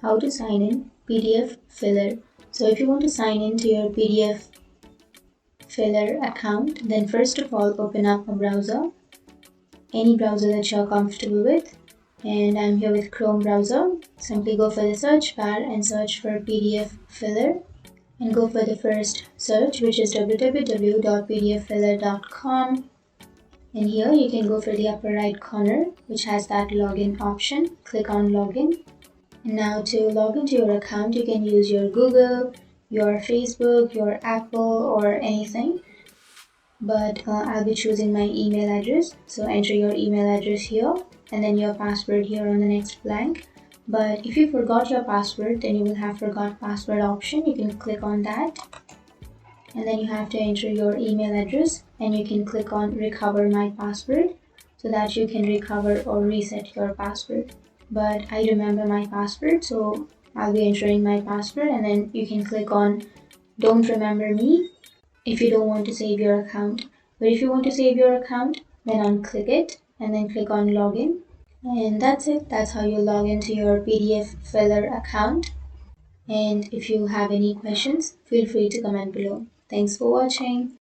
How to sign in PDF Filler. So if you want to sign in to your PDF Filler account, then first of all open up a browser, any browser that you're comfortable with, and I'm here with Chrome browser. Simply go for the search bar and search for PDF Filler, and go for the first search, which is www.pdffiller.com. And here you can go for the upper right corner, which has that login option. Click on login. And now to log into your account, you can use your Google, your Facebook, your Apple, or anything. But I'll be choosing my email address. So enter your email address here and then your password here on the next blank. But if you forgot your password, then you will have forgot password option. You can click on that. And then you have to enter your email address and you can click on recover my password so that you can recover or reset your password. But I remember my password, so I'll be entering my password, and then you can click on don't remember me if you don't want to save your account. But if you want to save your account, then unclick it and then click on login. And that's it. That's how you log into your PDF Filler account. And if you have any questions, feel free to comment below. Thanks for watching.